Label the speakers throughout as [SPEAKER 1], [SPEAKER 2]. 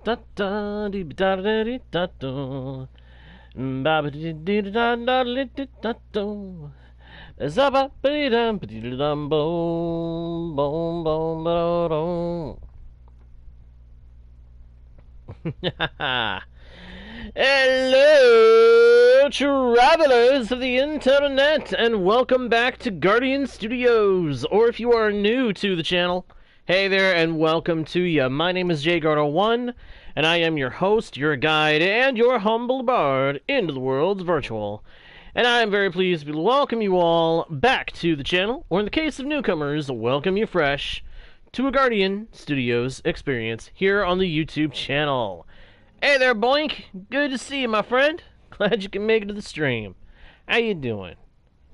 [SPEAKER 1] Da da dee da da dee da do. Ba ba dee dee da da dee da do. Zaba ba dum ba dee dum boom boom boom ba dum. Hello, travelers of the internet, and welcome back to Guardian Studios. Or if you are new to the channel, hey there, and welcome to ya. My name is JGardo1, and I am your host, your guide, and your humble bard into the world's virtual. And I am very pleased to welcome you all back to the channel, or in the case of newcomers, welcome you fresh to a Guardian Studios experience here on the YouTube channel. Hey there, Boink. Good to see you, my friend. Glad you can make it to the stream. How you doing?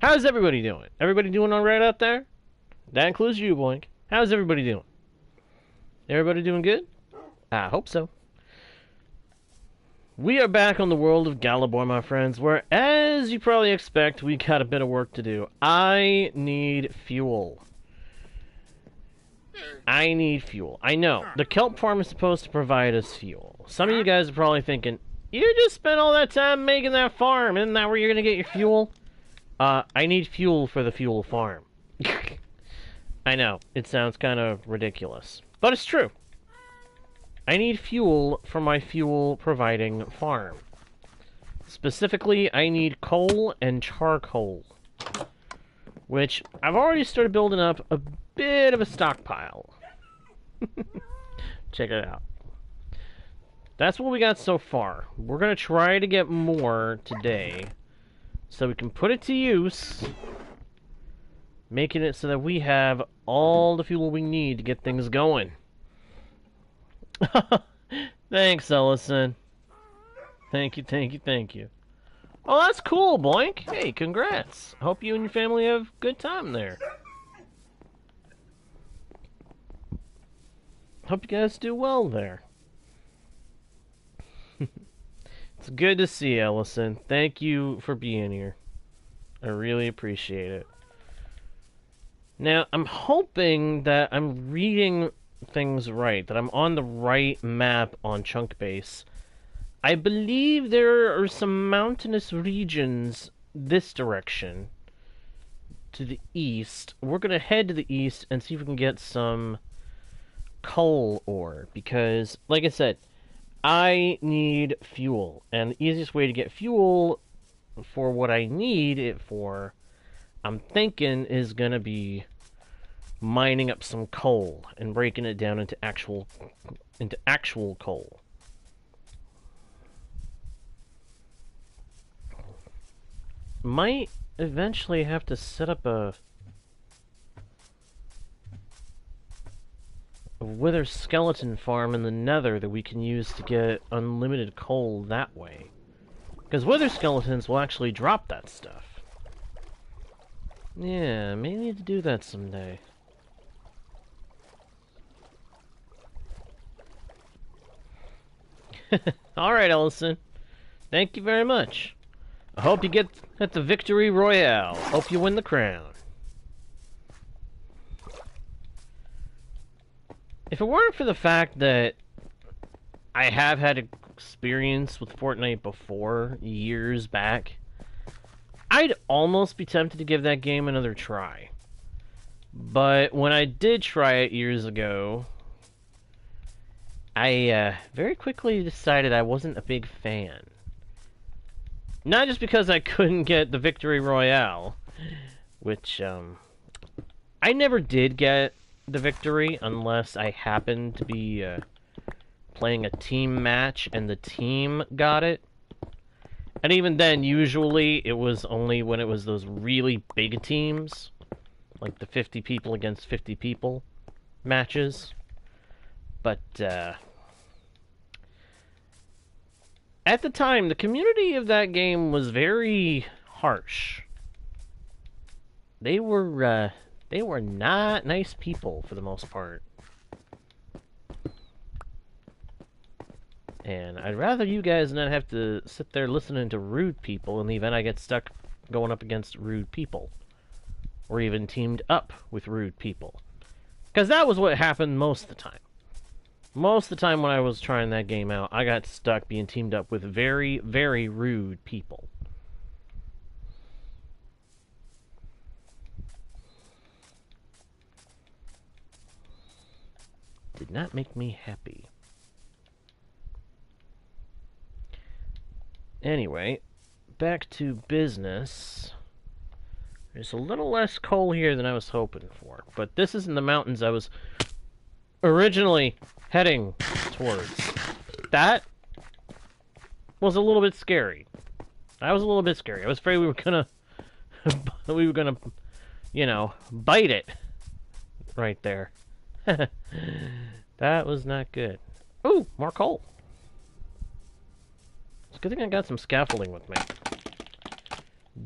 [SPEAKER 1] How's everybody doing? Everybody doing all right out there? That includes you, Boink. How's everybody doing? Everybody doing good? I hope so. We are back on the world of Galabor, my friends, where, as you probably expect, we got a bit of work to do. I need fuel. I need fuel. I know. The Kelp Farm is supposed to provide us fuel. Some of you guys are probably thinking, you just spent all that time making that farm. Isn't that where you're going to get your fuel? I need fuel for the fuel farm. I know. It sounds kind of ridiculous. But it's true. I need fuel for my fuel-providing farm. Specifically, I need coal and charcoal. Which, I've already started building up a bit of a stockpile. Check it out. That's what we got so far. We're going to try to get more today, so we can put it to use, making it so that we have all the fuel we need to get things going. Thanks, Ellison. Thank you, thank you, thank you. Oh, that's cool, Boink. Hey, congrats. Hope you and your family have a good time there. Hope you guys do well there. It's good to see you, Ellison. Thank you for being here. I really appreciate it. Now, I'm hoping that I'm reading things right, that I'm on the right map on Chunk Base. I believe there are some mountainous regions this direction to the east. We're going to head to the east and see if we can get some coal ore, because, like I said, I need fuel, and the easiest way to get fuel for what I need it for, I'm thinking, is going to be mining up some coal and breaking it down into actual coal. Might eventually have to set up a wither skeleton farm in the nether that we can use to get unlimited coal that way. Because wither skeletons will actually drop that stuff. Yeah, may need to do that someday. Alright, Ellison. Thank you very much. I hope you get at the victory royale. Hope you win the crown. If it weren't for the fact that I have had experience with Fortnite before, years back, I'd almost be tempted to give that game another try. But when I did try it years ago, I very quickly decided I wasn't a big fan. Not just because I couldn't get the Victory Royale, which, I never did get the victory unless I happened to be playing a team match and the team got it. And even then, usually, it was only when it was those really big teams, like the 50 people against 50 people matches. But, at the time, the community of that game was very harsh. They were not nice people for the most part. And I'd rather you guys not have to sit there listening to rude people in the event I get stuck going up against rude people. Or even teamed up with rude people. Because that was what happened most of the time. Most of the time when I was trying that game out, I got stuck being teamed up with very, very rude people. Did not make me happy. Anyway, back to business. There's a little less coal here than I was hoping for, but this is in the mountains I was originally heading towards. That was a little bit scary. That was a little bit scary. I was afraid we were gonna, you know, bite it right there. That was not good. Ooh, more coal. It's a good thing I got some scaffolding with me.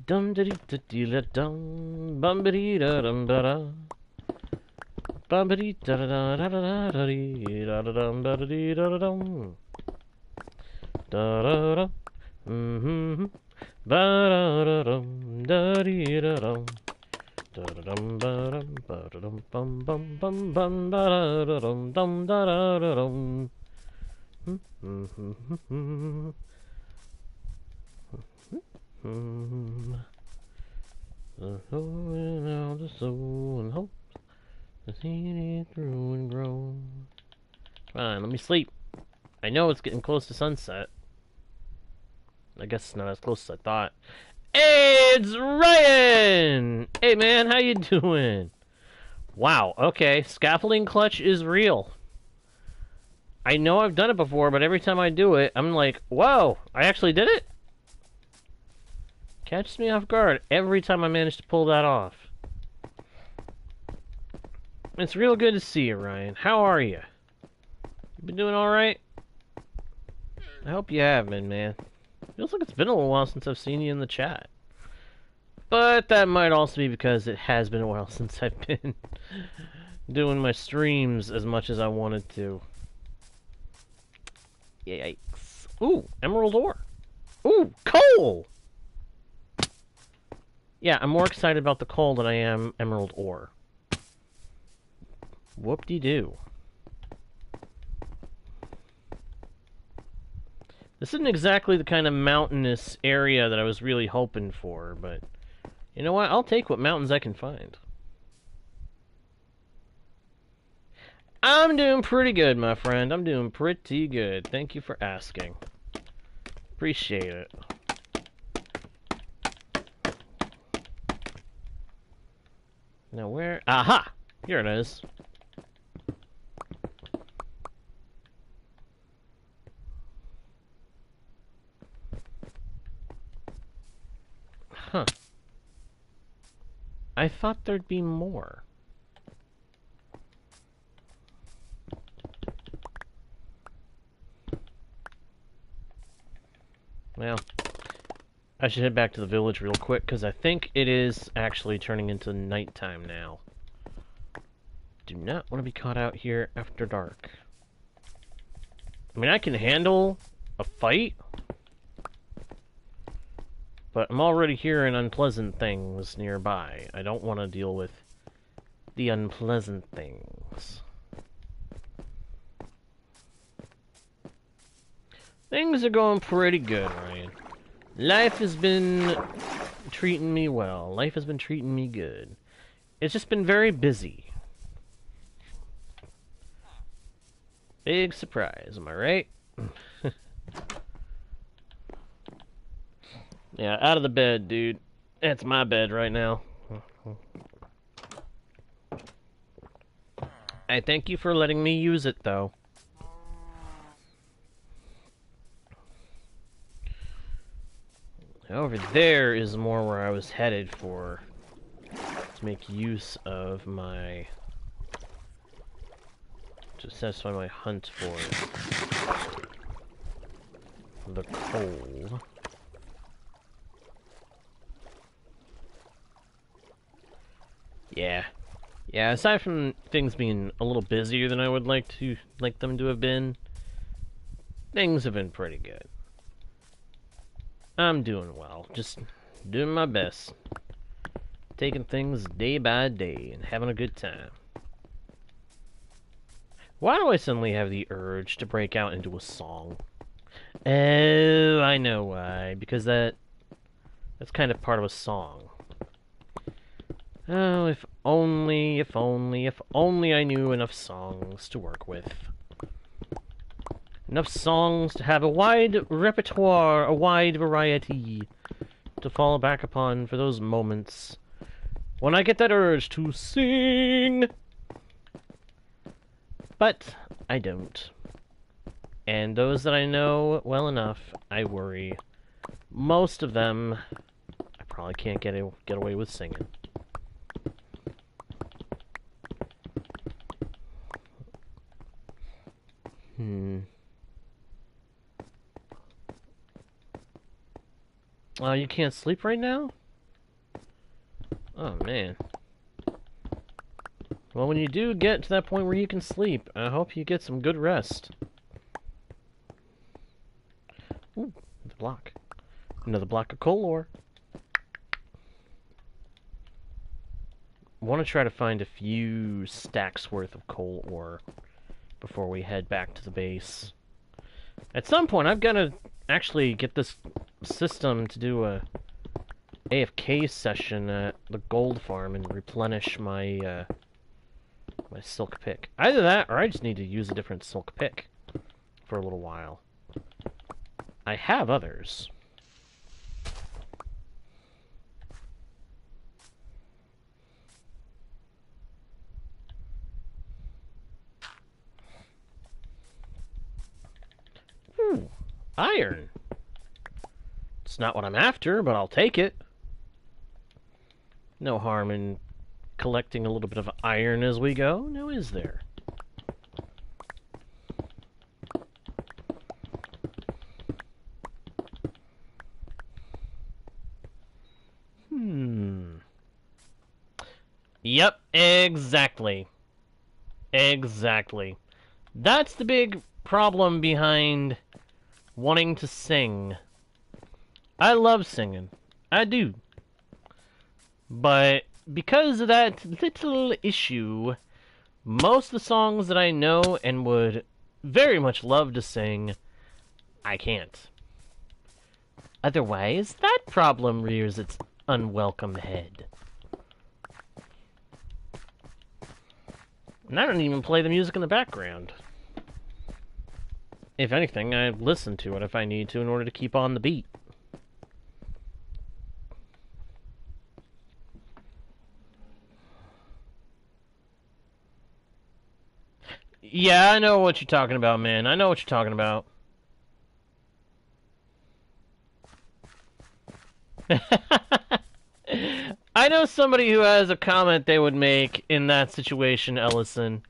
[SPEAKER 1] Dum da da da dum bum ba dee da dum da da bum ba dee da da da da da da dee da da dum da da dee da da dum da da da ba da da dum da dee da dum da da dum ba dum ba da dum bum bum bum bum ba da da dum dum da da da dum. The holding out the soul and hope to see it through and grow. Come on, let me sleep. I know it's getting close to sunset. I guess it's not as close as I thought. Hey, it's Ryan! Hey man, how you doing? Wow, okay, scaffolding clutch is real. I know I've done it before, but every time I do it, I'm like, whoa, I actually did it? Catches me off guard every time I manage to pull that off. It's real good to see you, Ryan. How are you? You been doing alright? I hope you have been, man. Feels like it's been a little while since I've seen you in the chat. But that might also be because it has been a while since I've been doing my streams as much as I wanted to. Yikes. Ooh, emerald ore. Ooh, coal! Yeah, I'm more excited about the coal than I am emerald ore. Whoop-de-doo. This isn't exactly the kind of mountainous area that I was really hoping for, but you know what? I'll take what mountains I can find. I'm doing pretty good, my friend. I'm doing pretty good. Thank you for asking. Appreciate it. Now where? Aha! Here it is. Huh. I thought there'd be more. Well, I should head back to the village real quick, because I think it is actually turning into nighttime now. Do not want to be caught out here after dark. I mean, I can handle a fight, but I'm already hearing unpleasant things nearby. I don't want to deal with the unpleasant things. Things are going pretty good, Ryan. Life has been treating me well. Life has been treating me good. It's just been very busy. Big surprise, am I right? Yeah, out of the bed, dude. That's my bed right now. I thank you for letting me use it, though. Over there is more where I was headed for, to make use of my, to satisfy my hunt for the coal. Yeah. Yeah, aside from things being a little busier than I would like them to have been, things have been pretty good. I'm doing well, just doing my best. Taking things day by day and having a good time. Why do I suddenly have the urge to break out into a song? Oh, I know why. Because that's kind of part of a song. Oh, if only, if only, if only I knew enough songs to work with. Enough songs to have a wide repertoire, a wide variety to fall back upon for those moments when I get that urge to sing. But I don't. And those that I know well enough, I worry. Most of them, I probably can't get away with singing. Oh, you can't sleep right now? Oh, man. Well, when you do get to that point where you can sleep, I hope you get some good rest. Ooh, another block. Another block of coal ore. I want to try to find a few stacks worth of coal ore before we head back to the base. At some point, I've got to actually get this system to do a AFK session at the gold farm and replenish my my silk pick. Either that, or I just need to use a different silk pick for a little while. I have others. Ooh, iron. It's not what I'm after, but I'll take it. No harm in collecting a little bit of iron as we go, now is there? Yep, exactly. Exactly. That's the big problem behind wanting to sing. I love singing. I do. But because of that little issue, most of the songs that I know and would very much love to sing, I can't. Otherwise, that problem rears its unwelcome head. And I don't even play the music in the background. If anything, I listen to it if I need to in order to keep on the beat. Yeah, I know what you're talking about, man. I know what you're talking about. I know somebody who has a comment they would make in that situation, Ellison.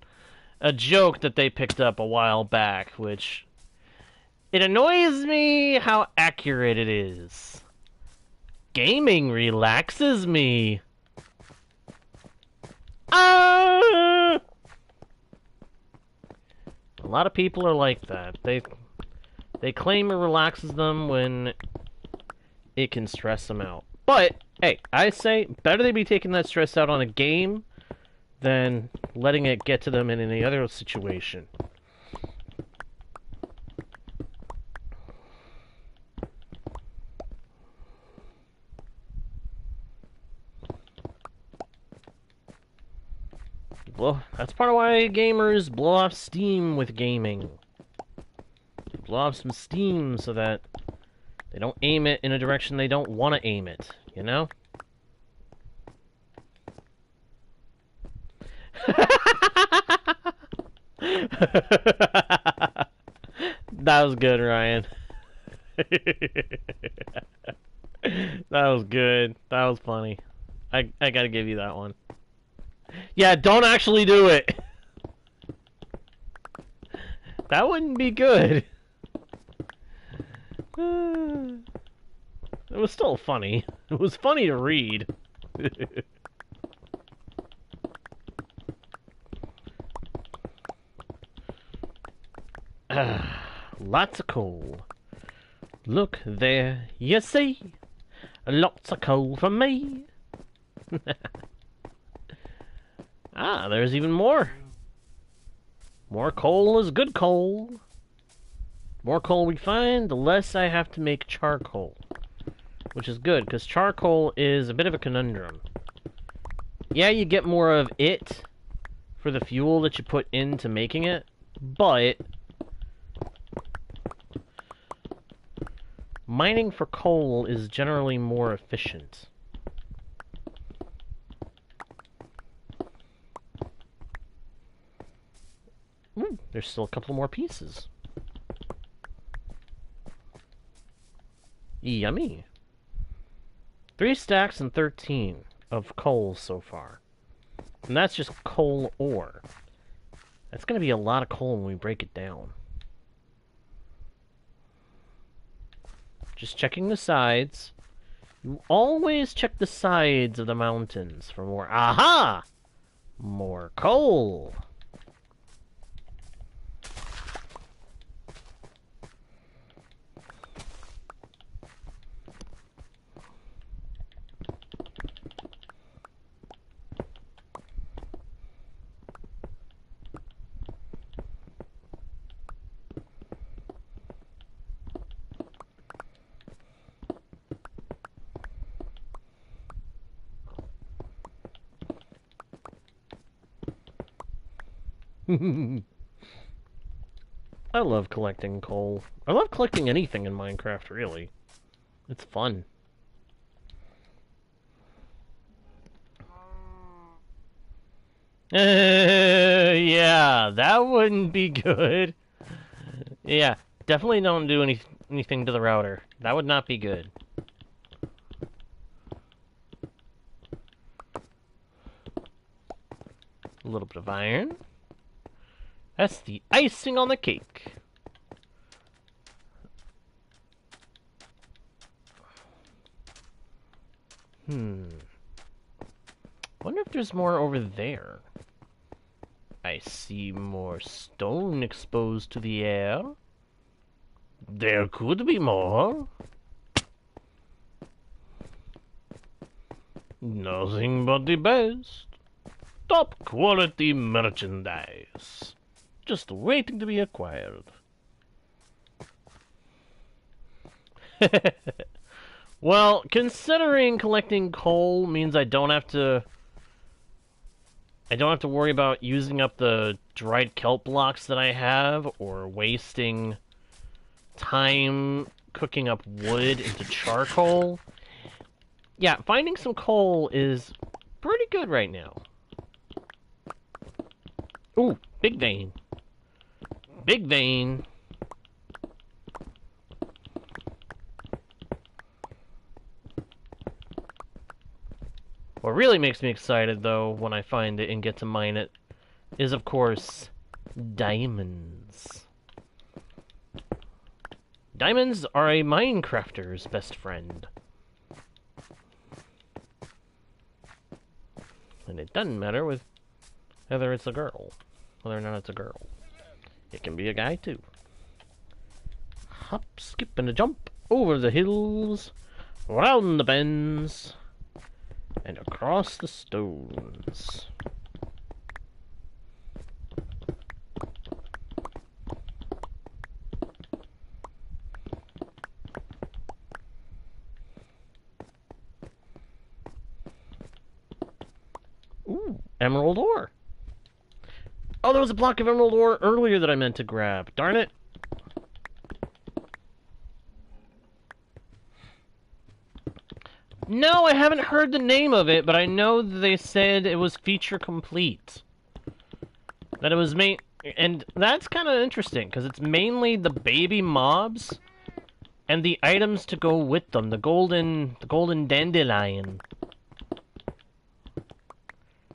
[SPEAKER 1] A joke that they picked up a while back, which... It annoys me how accurate it is. Gaming relaxes me. Ah! A lot of people are like that. They claim it relaxes them when it can stress them out. But, hey, I say, better they be taking that stress out on a game than letting it get to them in any other situation. Well, that's part of why gamers blow off steam with gaming. Blow off some steam so that they don't aim it in a direction they don't want to aim it, you know? That was good, Ryan. That was good. That was funny. I gotta give you that one. Yeah, don't actually do it. That wouldn't be good. It was still funny. It was funny to read. Lots of coal. Look there, you see. Lots of coal for me. Ah, there's even more. More coal is good coal. More coal we find, the less I have to make charcoal. Which is good, because charcoal is a bit of a conundrum. Yeah, you get more of it for the fuel that you put into making it, but mining for coal is generally more efficient. Ooh, there's still a couple more pieces. Yummy. 3 stacks and 13 of coal so far. And that's just coal ore. That's going to be a lot of coal when we break it down. Just checking the sides. You always check the sides of the mountains for more... Aha! More coal! I love collecting coal. I love collecting anything in Minecraft, really. It's fun. Yeah, that wouldn't be good. Yeah, definitely don't do anything to the router. That would not be good. A little bit of iron. That's the icing on the cake. Wonder if there's more over there. I see more stone exposed to the air. There could be more. Nothing but the best. Top quality merchandise. Just waiting to be acquired. Well, considering collecting coal means I don't have to worry about using up the dried kelp blocks that I have, or wasting time cooking up wood into charcoal. Yeah, finding some coal is pretty good right now. Ooh, big vein. Big vein. What really makes me excited, though, when I find it and get to mine it, is, of course, diamonds. Diamonds are a Minecrafter's best friend. And it doesn't matter with whether it's a girl. Whether or not it's a girl. It can be a guy, too. Hop, skip, and a jump over the hills, round the bends, and across the stones. Ooh, emerald ore. Oh, there was a block of emerald ore earlier that I meant to grab. Darn it. No, I haven't heard the name of it, but I know they said it was feature complete. That it was and that's kind of interesting, because it's mainly the baby mobs and the items to go with them. The golden dandelion.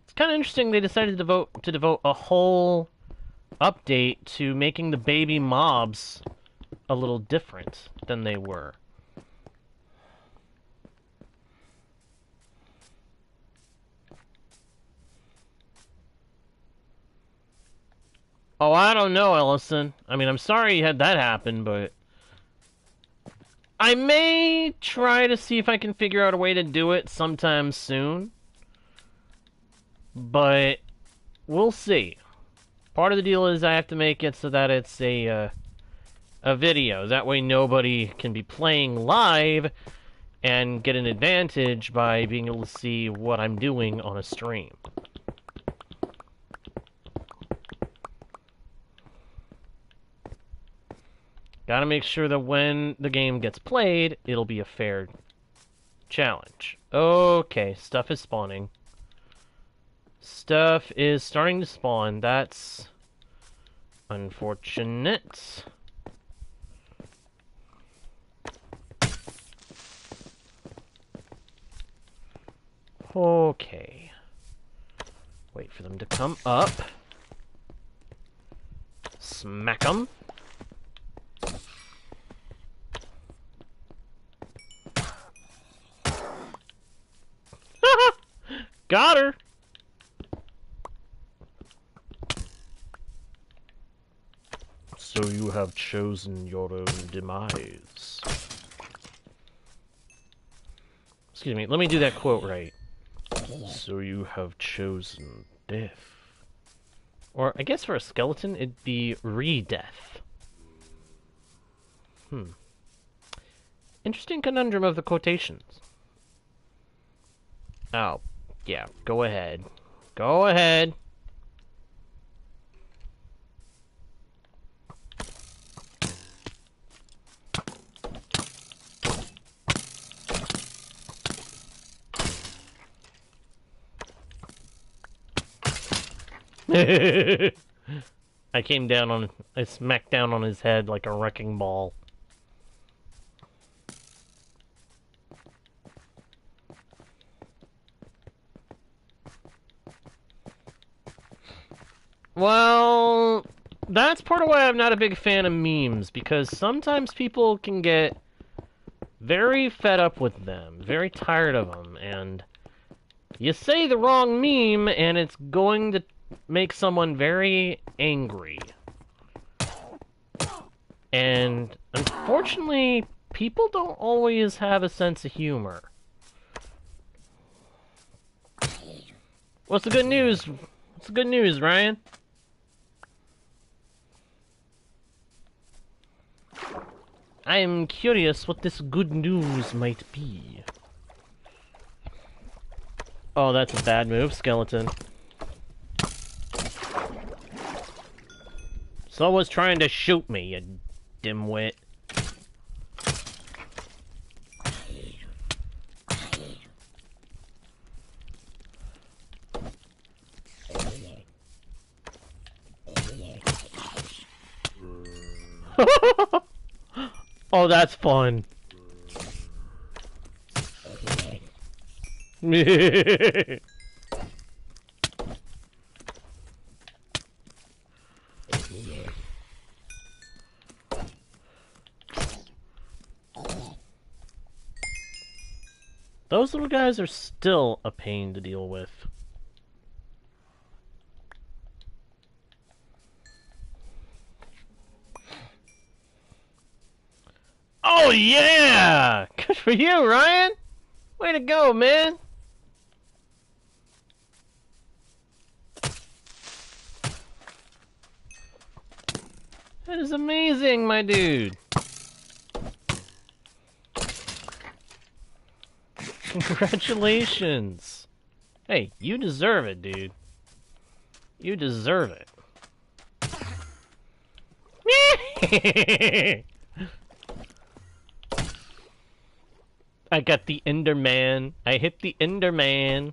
[SPEAKER 1] It's kind of interesting they decided to devote a whole update to making the baby mobs a little different than they were. Oh, I don't know, Ellison. I mean, I'm sorry you had that happen, but I may try to see if I can figure out a way to do it sometime soon. But we'll see. Part of the deal is I have to make it so that it's a video. That way nobody can be playing live and get an advantage by being able to see what I'm doing on a stream. Gotta make sure that when the game gets played, it'll be a fair challenge. Okay, stuff is spawning. Stuff is starting to spawn. That's unfortunate. Okay. Wait for them to come up. Smack them. Got her! So you have chosen your own demise. Excuse me, let me do that quote right. So you have chosen death. Or, I guess for a skeleton, it'd be re-death. Interesting conundrum of the quotations. Oh, yeah, go ahead. Go ahead. I smacked down on his head like a wrecking ball. Well, that's part of why I'm not a big fan of memes, because sometimes people can get very fed up with them, very tired of them, and you say the wrong meme and it's going to make someone very angry. And unfortunately, people don't always have a sense of humor. What's the good news? What's the good news, Ryan? I am curious what this good news might be. Oh, that's a bad move, skeleton. Someone's trying to shoot me, you dimwit. Oh, that's fun. Those little guys are still a pain to deal with. Oh yeah! Good for you, Ryan! Way to go, man! That is amazing, my dude! Congratulations! Hey, you deserve it, dude. You deserve it. I got the Enderman. I hit the Enderman.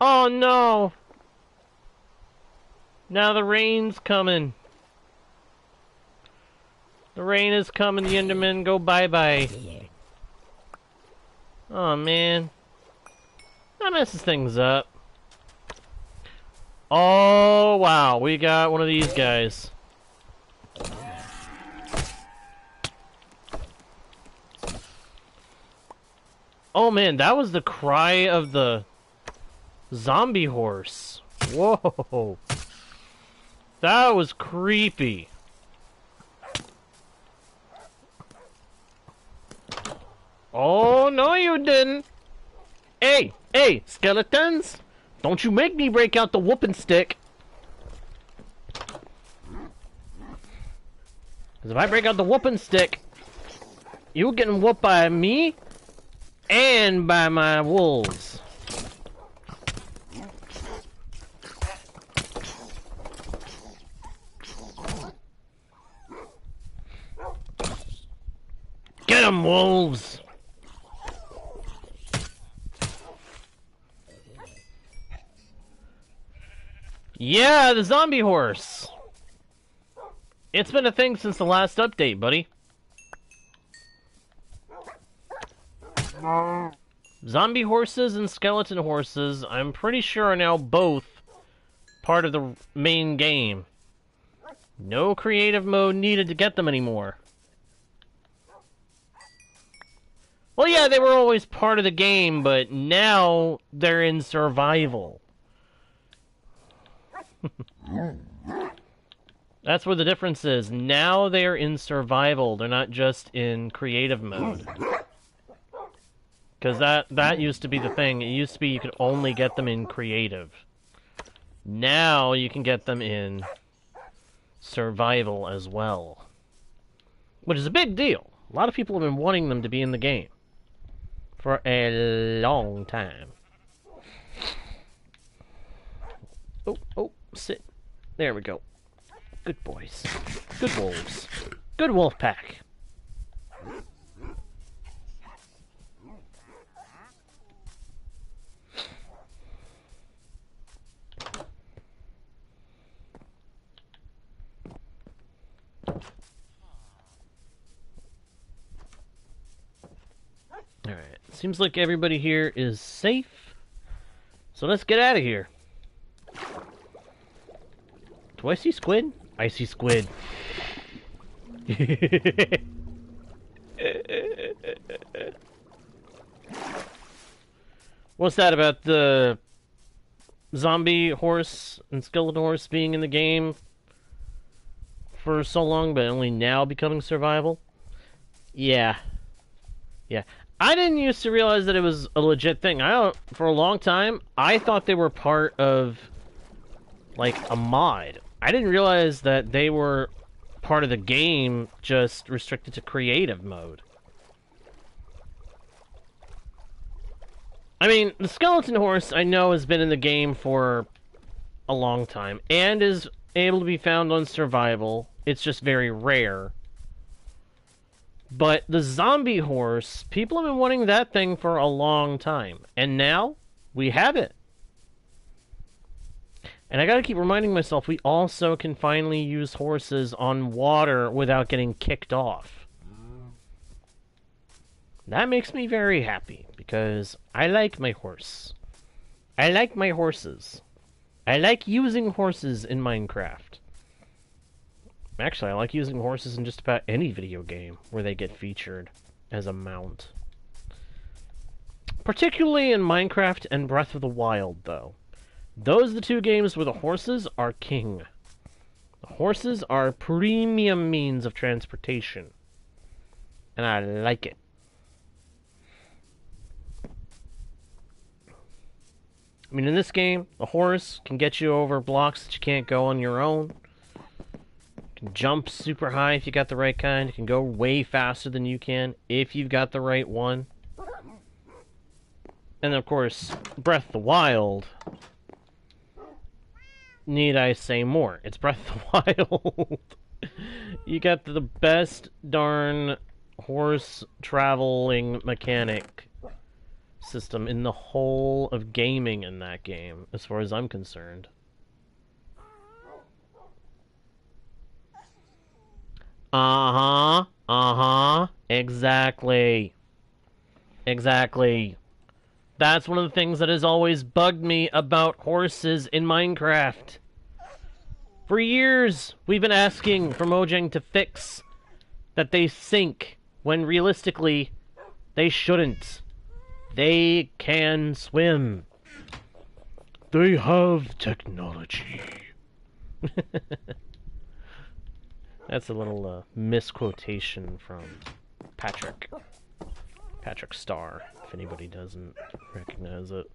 [SPEAKER 1] Oh no! Now the rain's coming. The rain is coming, the Enderman go bye-bye. Oh man. That messes things up. Oh wow, we got one of these guys. Oh man, that was the cry of the zombie horse. Whoa. That was creepy. Oh, no you didn't. Hey, skeletons. Don't you make me break out the whooping stick. Because if I break out the whooping stick, you're getting whooped by me and by my wolves. Get 'em, wolves! Yeah, the zombie horse! It's been a thing since the last update, buddy. Zombie horses and skeleton horses, I'm pretty sure, are now both part of the main game. No creative mode needed to get them anymore. Well, yeah, they were always part of the game, but now they're in survival. That's where the difference is. Now they're in survival. They're not just in creative mode. Because that used to be the thing. It used to be you could only get them in creative. Now you can get them in survival as well. Which is a big deal. A lot of people have been wanting them to be in the game for a long time. Oh, sit. There we go. Good boys. Good wolves. Good wolf pack. Alright. Seems like everybody here is safe. So let's get out of here. Do I see squid? I see squid. What's that about the zombie horse and skeleton horse being in the game for so long, but only now becoming survival? Yeah. Yeah. I didn't used to realize that it was a legit thing. For a long time, I thought they were part of, like, a mod. I didn't realize that they were part of the game, just restricted to creative mode. I mean, the skeleton horse, I know, has been in the game for a long time, and is able to be found on survival. It's just very rare. But the zombie horse, people have been wanting that thing for a long time. And now, we have it. And I gotta keep reminding myself, we also can finally use horses on water without getting kicked off. That makes me very happy, because I like my horse. I like my horses. I like using horses in Minecraft. Actually, I like using horses in just about any video game where they get featured as a mount. Particularly in Minecraft and Breath of the Wild, though. Those are the two games where the horses are king. The horses are premium means of transportation. And I like it. I mean, in this game, the horse can get you over blocks that you can't go on your own. It can jump super high if you got the right kind. It can go way faster than you can if you've got the right one. And of course, Breath of the Wild... Need I say more? It's Breath of the Wild. You got the best darn horse traveling mechanic system in the whole of gaming in that game, as far as I'm concerned. Exactly. Exactly. That's one of the things that has always bugged me about horses in Minecraft. For years, we've been asking for Mojang to fix that they sink, when realistically, they shouldn't. They can swim. They have technology. That's a little misquotation from Patrick Star, if anybody doesn't recognize it.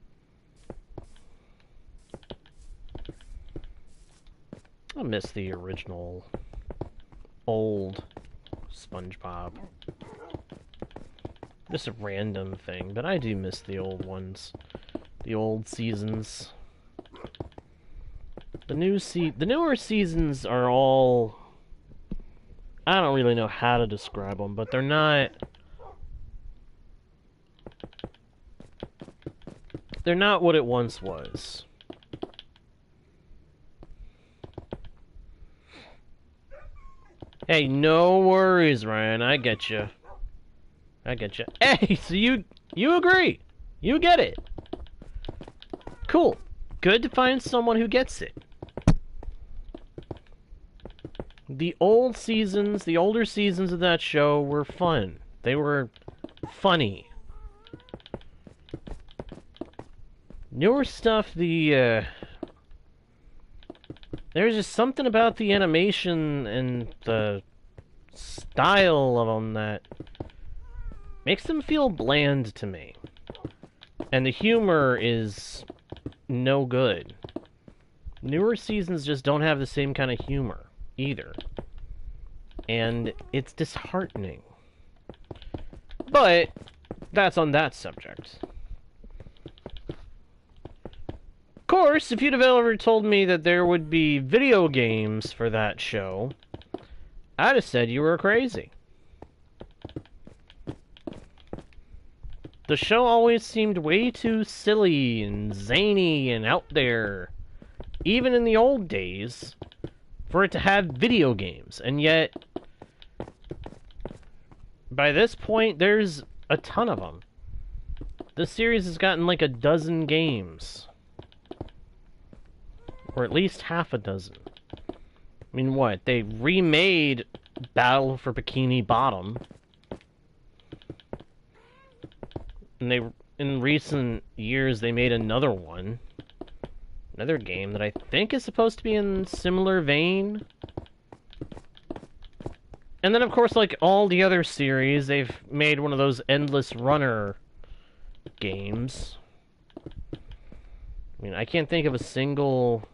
[SPEAKER 1] I miss the original old SpongeBob. Just a random thing, but I do miss the old ones. The old seasons. The newer seasons are all... I don't really know how to describe them, but they're not... They're not what it once was. Hey, no worries, Ryan. I get you. I get you. Hey, so you agree? You get it? Cool. Good to find someone who gets it. The old seasons, the older seasons of that show were fun. They were funny. Newer stuff, there's just something about the animation and the style of them that makes them feel bland to me. And the humor is no good. Newer seasons just don't have the same kind of humor either. And it's disheartening. But that's on that subject. Of course, if you'd have ever told me that there would be video games for that show, I'd have said you were crazy. The show always seemed way too silly and zany and out there, even in the old days, for it to have video games. And yet, by this point, there's a ton of them. The series has gotten like a dozen games. Or at least half a dozen. I mean, what? They remade Battle for Bikini Bottom. And in recent years, they made another one. Another game that I think is supposed to be in similar vein. And then, of course, like all the other series, they've made one of those endless runner games. I mean, I can't think of a single...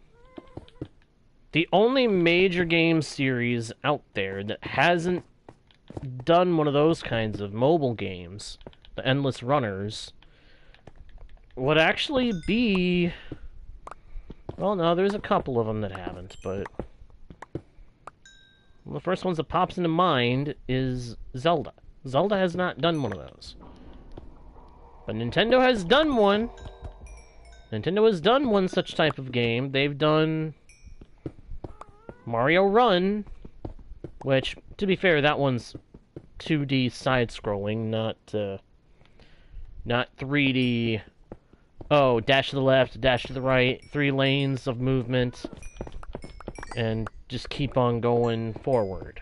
[SPEAKER 1] The only major game series out there that hasn't done one of those kinds of mobile games, the endless runners, would actually be... Well, no, there's a couple of them that haven't, but... Well, the first one that pops into mind is Zelda. Zelda has not done one of those. But Nintendo has done one. Nintendo has done one such type of game. They've done Mario Run, which, to be fair, that one's 2D side-scrolling, not 3D... Oh, dash to the left, dash to the right, 3 lanes of movement, and just keep on going forward.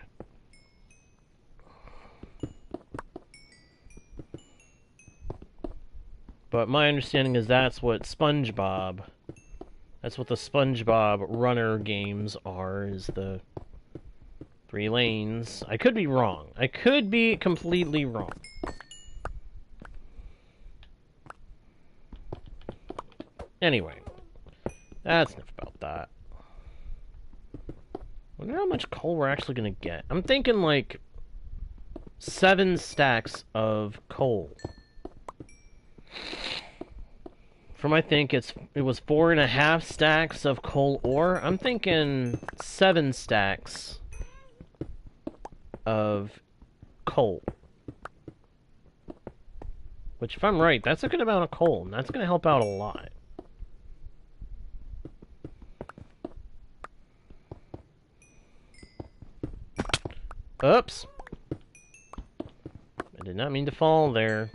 [SPEAKER 1] But my understanding is that's what the SpongeBob runner games are, is the 3 lanes. I could be wrong. I could be completely wrong. Anyway, that's enough about that. I wonder how much coal we're actually gonna get. I'm thinking like 7 stacks of coal. From I think it was 4.5 stacks of coal ore. I'm thinking 7 stacks of coal. Which, if I'm right, that's a good amount of coal, and that's gonna help out a lot. Oops. I did not mean to fall there.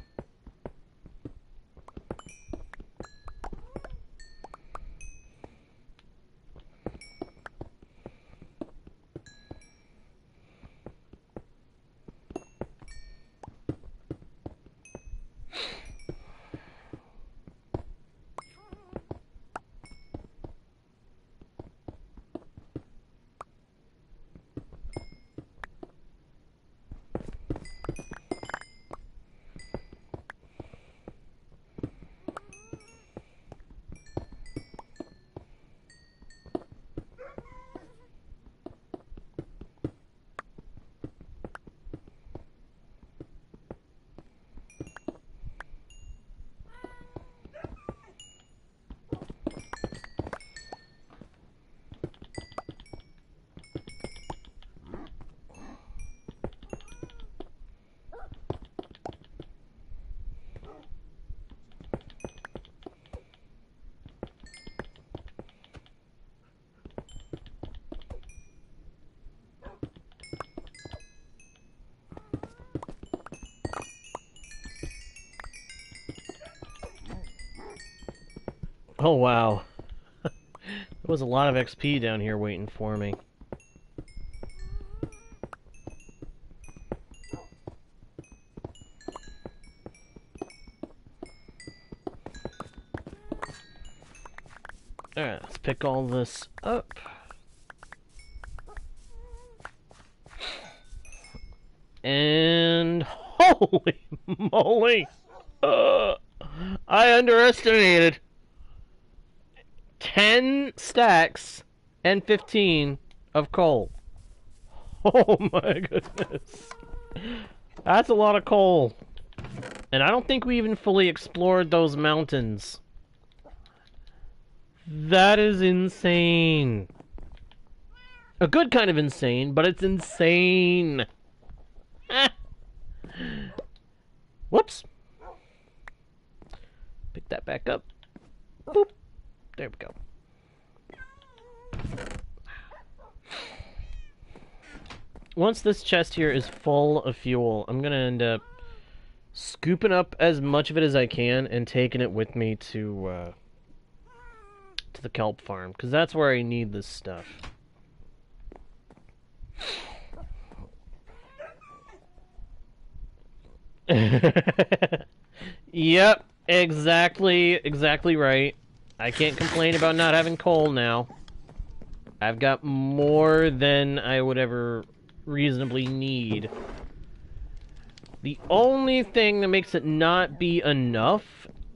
[SPEAKER 1] Oh, wow. There was a lot of XP down here waiting for me. Alright, let's pick all this up. And holy moly! I underestimated. 10 stacks and 15 of coal. Oh my goodness. That's a lot of coal. And I don't think we even fully explored those mountains. That is insane. A good kind of insane, but it's insane. Whoops. Pick that back up. Boop. There we go. Once this chest here is full of fuel, I'm gonna end up scooping up as much of it as I can and taking it with me to the Kelp Farm, because that's where I need this stuff. Yep, exactly right. I can't complain about not having coal now. I've got more than I would ever reasonably need. The only thing that makes it not be enough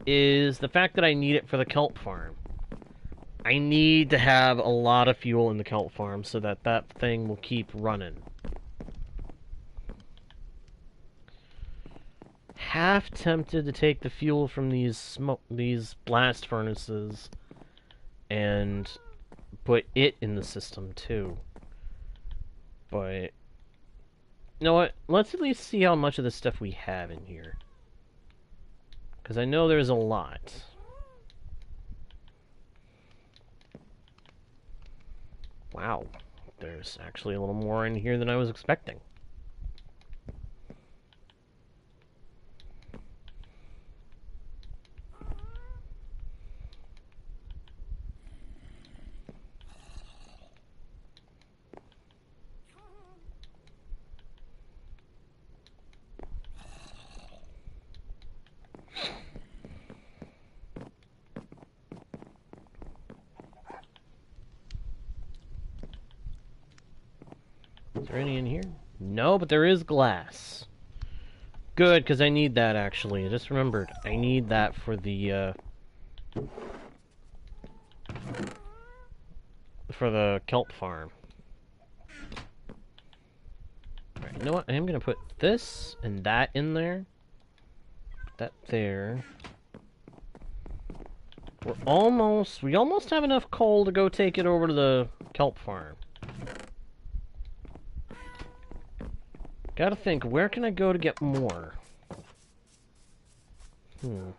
[SPEAKER 1] is the fact that I need it for the Kelp Farm. I need to have a lot of fuel in the Kelp Farm so that that thing will keep running. Half tempted to take the fuel from these blast furnaces and put it in the system too. But you know what? Let's at least see how much of the stuff we have in here, because I know there's a lot. Wow, there's actually a little more in here than I was expecting. Is there any in here? No, but there is glass. Good, because I need that, actually. I just remembered. I need that for the Kelp Farm. Alright, you know what? I am going to put this and that in there. Put that there. We almost have enough coal to go take it over to the Kelp Farm. Gotta think, where can I go to get more? I'm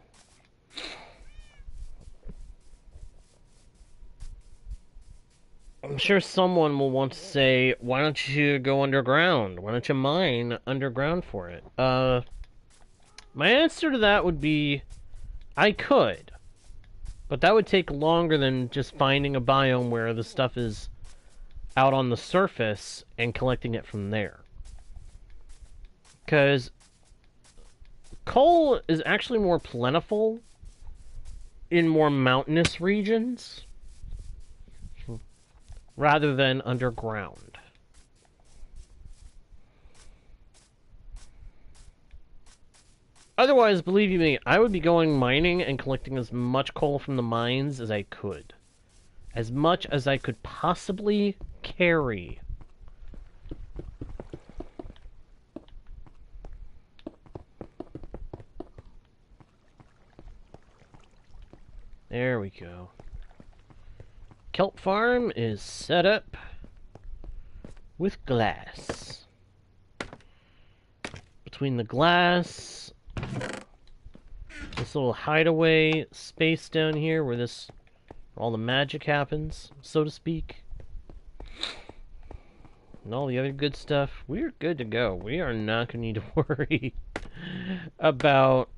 [SPEAKER 1] sure someone will want to say, why don't you go underground? Why don't you mine underground for it? My answer to that would be, I could. But that would take longer than just finding a biome where the stuff is out on the surface and collecting it from there. Because coal is actually more plentiful in more mountainous regions rather than underground. Otherwise, believe you me, I would be going mining and collecting as much coal from the mines as I could. As much as I could possibly carry. There we go. Kelp Farm is set up with glass. Between the glass, this little hideaway space down here where all the magic happens, so to speak, and all the other good stuff, we're good to go. We are not going to need to worry about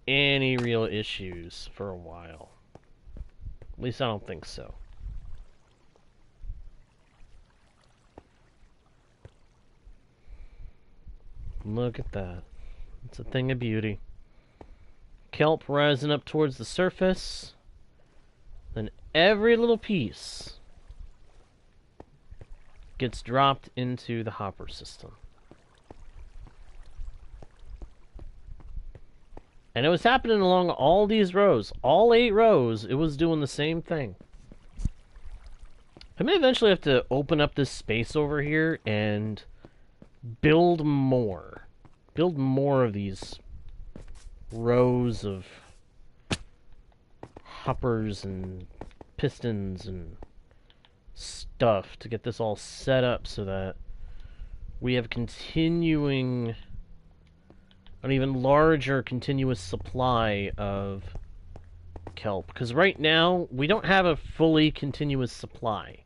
[SPEAKER 1] any real issues for a while. At least I don't think so. Look at that. It's a thing of beauty. Kelp rising up towards the surface. Then every little piece gets dropped into the hopper system. And it was happening along all these rows. All 8 rows, it was doing the same thing. I may eventually have to open up this space over here and build more. Build more of these rows of hoppers and pistons and stuff to get this all set up so that we have continuing, an even larger continuous supply of kelp. Because right now, we don't have a fully continuous supply.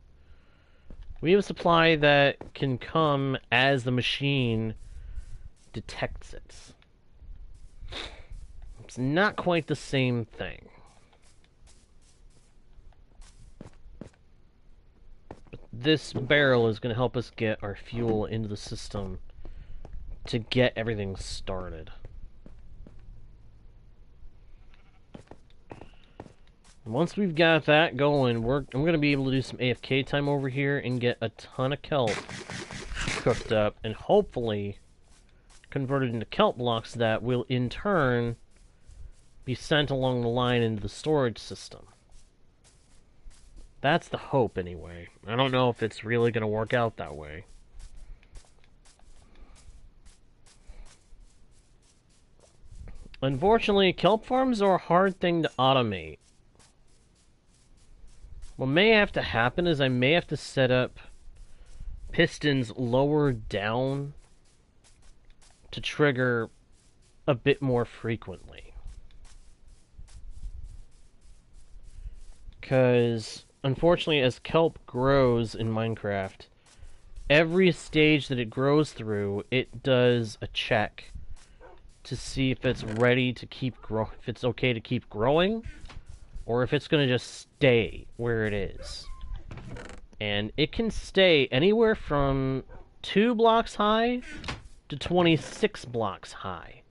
[SPEAKER 1] We have a supply that can come as the machine detects it. It's not quite the same thing. But this barrel is going to help us get our fuel into the system to get everything started. And once we've got that going, I'm going to be able to do some AFK time over here and get a ton of kelp cooked up and hopefully converted into kelp blocks that will in turn be sent along the line into the storage system. That's the hope anyway. I don't know if it's really going to work out that way. Unfortunately, kelp farms are a hard thing to automate. What may have to happen is I may have to set up pistons lower down to trigger a bit more frequently. Because, unfortunately, as kelp grows in Minecraft, every stage that it grows through, it does a check to see if it's ready to keep if it's okay to keep growing, or if it's going to just stay where it is. And it can stay anywhere from 2 blocks high to 26 blocks high.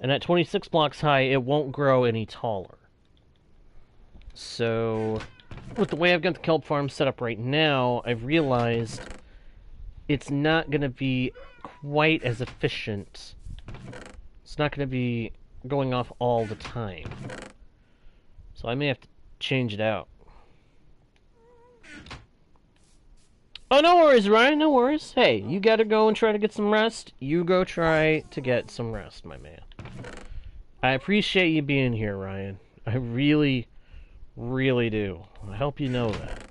[SPEAKER 1] And at 26 blocks high, it won't grow any taller. So, with the way I've got the kelp farm set up right now, I've realized it's not going to be quite as efficient. It's not going to be going off all the time. So I may have to change it out. Oh, no worries, Ryan, no worries. Hey, you gotta go and try to get some rest. You go try to get some rest, my man. I appreciate you being here, Ryan. I really, really do. I hope you know that.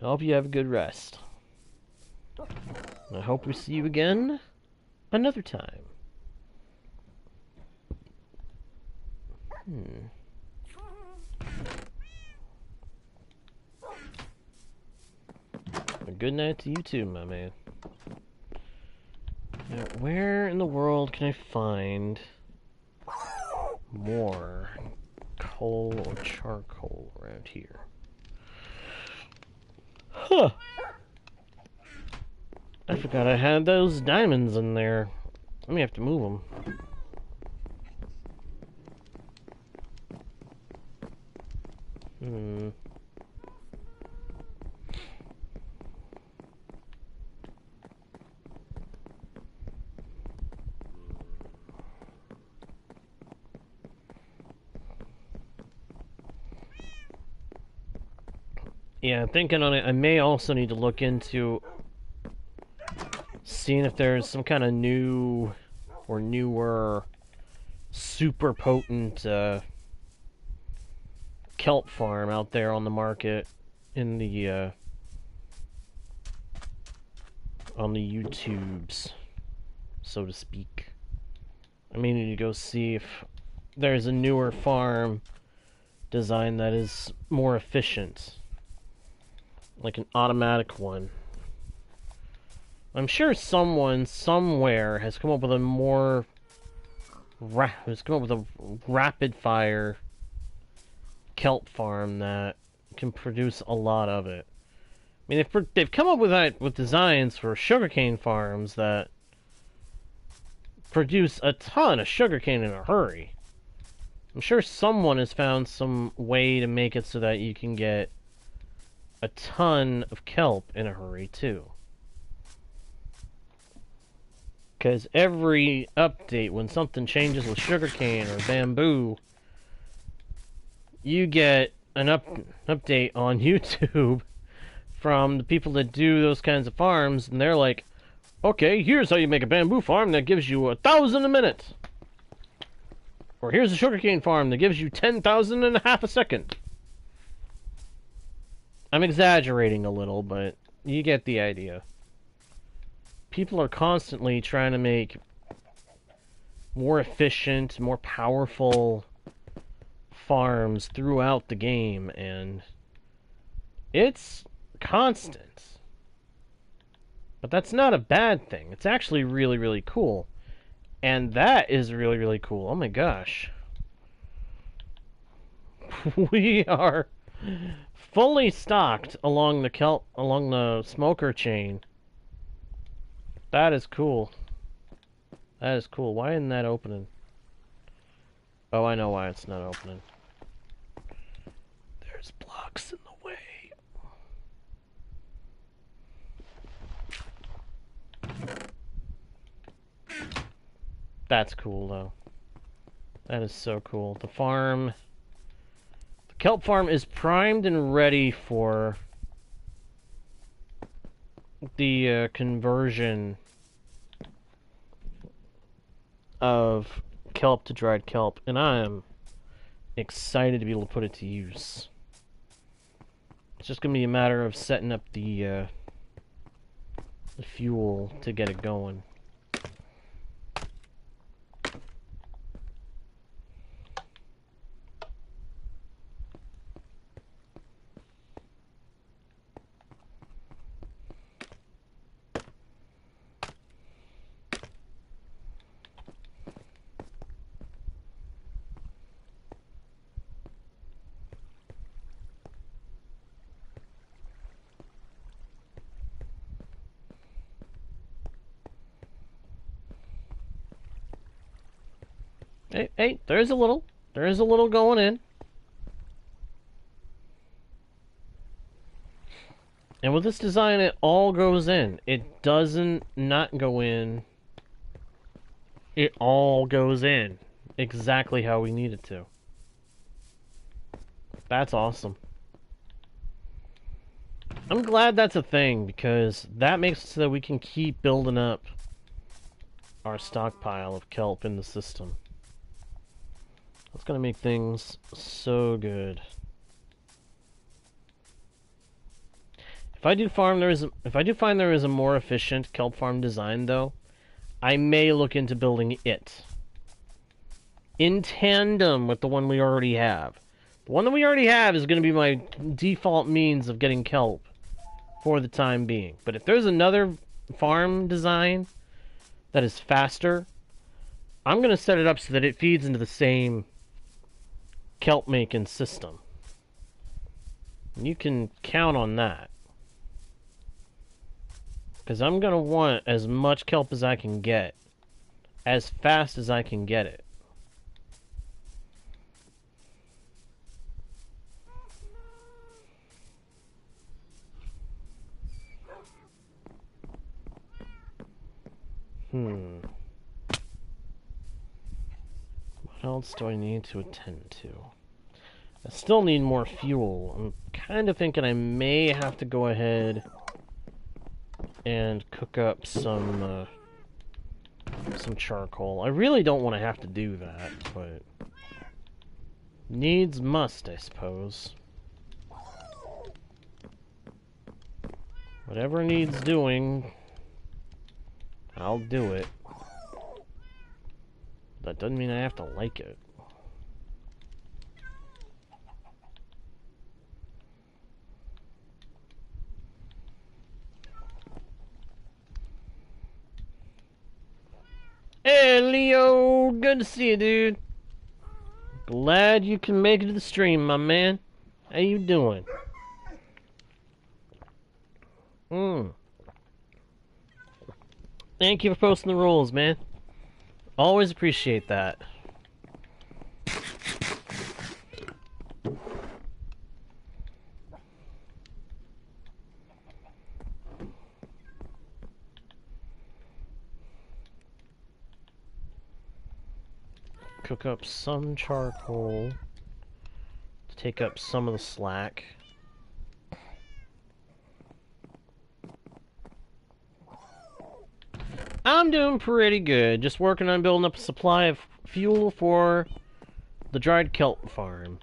[SPEAKER 1] I hope you have a good rest. I hope we see you again another time. A good night to you too, my man. Now, where in the world can I find more coal or charcoal around here? Huh. I forgot I had those diamonds in there. I may have to move them. Yeah, thinking on it, I may also need to look into seeing if there's some kind of new or newer super potent kelp farm out there on the market in the on the YouTubes, so to speak. I may need to go see if there's a newer farm design that is more efficient. Like an automatic one. I'm sure someone, somewhere, has come up with a more who's come up with a rapid fire kelp farm that can produce a lot of it. I mean, they've come up with designs for sugarcane farms that produce a ton of sugarcane in a hurry. I'm sure someone has found some way to make it so that you can get a ton of kelp in a hurry, too. Because every update, when something changes with sugarcane or bamboo, you get an update on YouTube from the people that do those kinds of farms, and they're like, okay, here's how you make a bamboo farm that gives you 1,000 a minute. Or here's a sugarcane farm that gives you 10,000 in a half a second. I'm exaggerating a little, but you get the idea. People are constantly trying to make more efficient, more powerful farms throughout the game, and it's constant. But that's not a bad thing. It's actually really, really cool. And that is really, really cool. Oh my gosh. We are fully stocked along the smoker chain. That is cool. That is cool. Why isn't that opening? Oh, I know why it's not opening. There's blocks in the way. That's cool, though. That is so cool. The kelp farm is primed and ready for the conversion of kelp to dried kelp, and I am excited to be able to put it to use. It's just gonna be a matter of setting up the fuel to get it going. Hey, there is a little going in. And with this design, it all goes in. It doesn't not go in. It all goes in. Exactly how we need it to. That's awesome. I'm glad that's a thing, because that makes it so that we can keep building up our stockpile of kelp in the system. That's gonna make things so good. If I do find there is a more efficient kelp farm design, though, I may look into building it in tandem with the one we already have. The one that we already have is going to be my default means of getting kelp for the time being. But if there's another farm design that is faster, I'm going to set it up so that it feeds into the same kelp making system. You can count on that. Because I'm going to want as much kelp as I can get, as fast as I can get it. What else do I need to attend to? I still need more fuel. I'm kind of thinking I may have to go ahead and cook up some charcoal. I really don't want to have to do that, but needs must, I suppose. Whatever needs doing, I'll do it. That doesn't mean I have to like it. El Leo, good to see you, dude. Glad you can make it to the stream, my man. How you doing? Thank you for posting the rules, man. Always appreciate that. Cook up some charcoal to take up some of the slack. I'm doing pretty good. Just working on building up a supply of fuel for the dried kelp farm.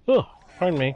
[SPEAKER 1] Oh, pardon me.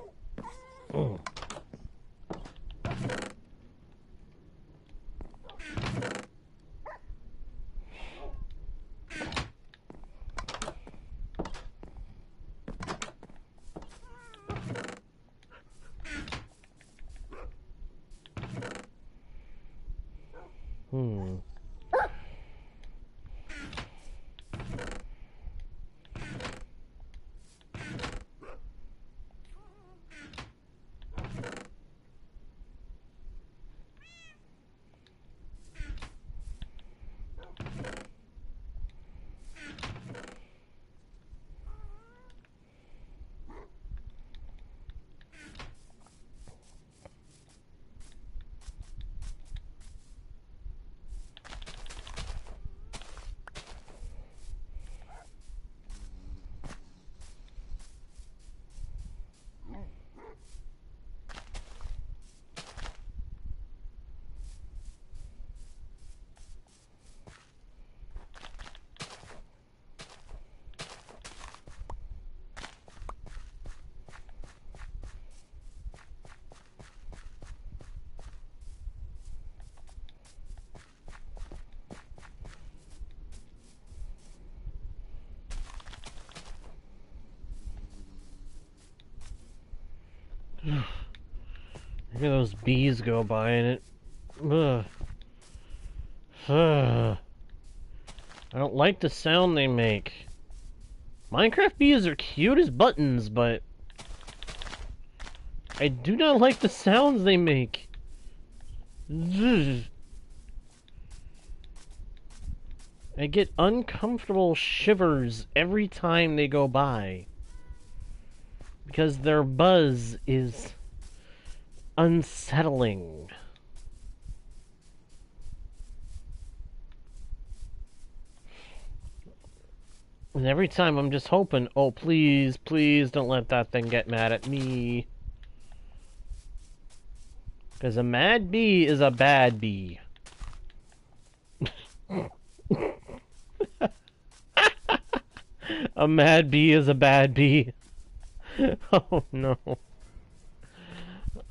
[SPEAKER 1] Look at those bees go by and it... I don't like the sound they make. Minecraft bees are cute as buttons, but... I do not like the sounds they make. I get uncomfortable shivers every time they go by. Because their buzz is unsettling. And every time I'm just hoping, oh please, please don't let that thing get mad at me. Because a mad bee is a bad bee. A mad bee is a bad bee. Oh no.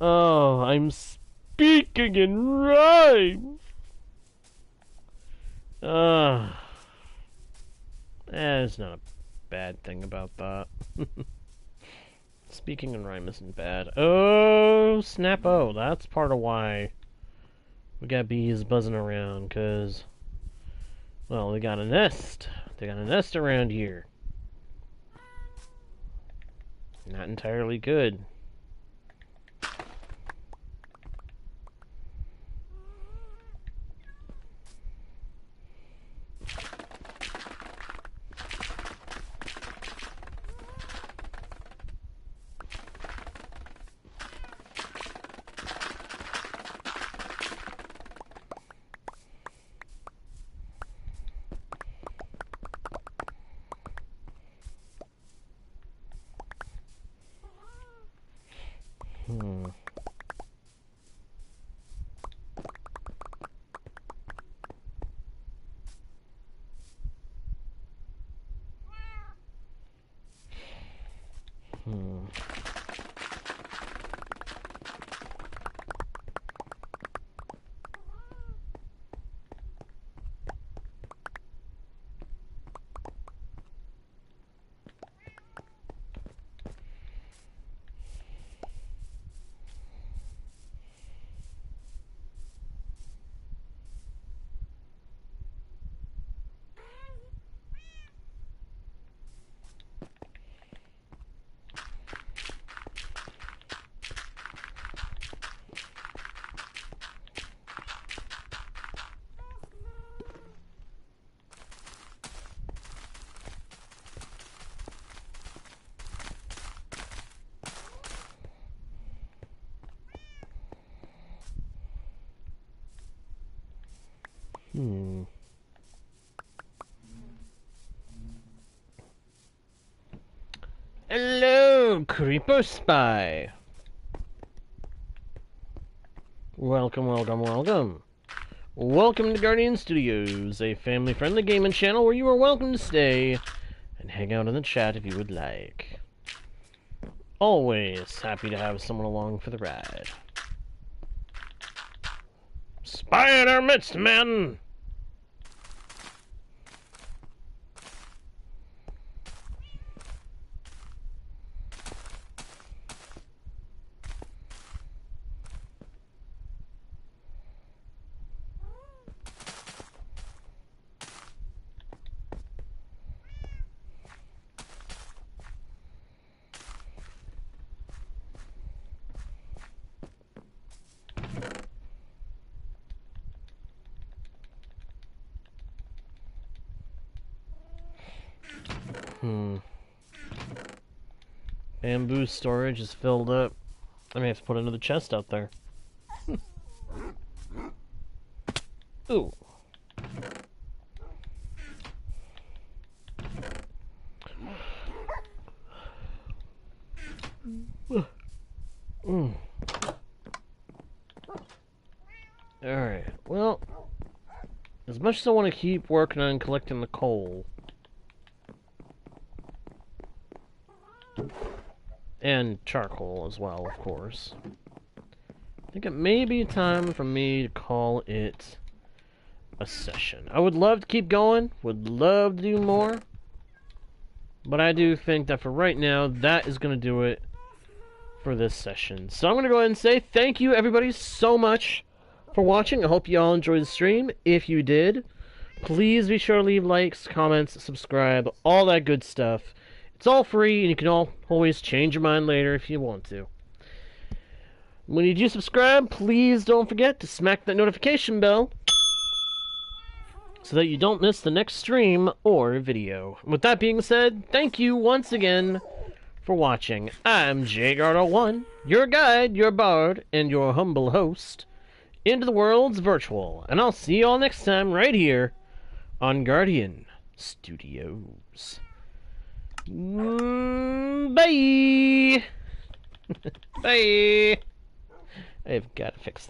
[SPEAKER 1] Oh, I'm speaking in rhyme. There's not a bad thing about that. Speaking in rhyme isn't bad. Oh, snap. Oh, that's part of why we got bees buzzing around, because, well, they got a nest. They got a nest around here. Not entirely good. Hello, Creeper Spy. Welcome, welcome, welcome. Welcome to Guardian Studios, a family-friendly gaming channel where you are welcome to stay and hang out in the chat if you would like. Always happy to have someone along for the ride. Spy in our midst, men! Bamboo storage is filled up. I may have to put another chest out there. Ooh. Alright, well, as much as I want to keep working on collecting the coal, and charcoal as well, of course, I think it may be time for me to call it a session. I would love to keep going, would love to do more, but I do think that for right now, that is going to do it for this session. So I'm going to go ahead and say thank you everybody so much for watching. I hope you all enjoyed the stream. If you did, please be sure to leave likes, comments, subscribe, all that good stuff. It's all free, and you can always change your mind later if you want to. When you do subscribe, please don't forget to smack that notification bell so that you don't miss the next stream or video. With that being said, thank you once again for watching. I'm JGuard01, your guide, your bard, and your humble host into the world's virtual. And I'll see you all next time right here on Guardian Studios. Bye! Bye! I've got to fix that.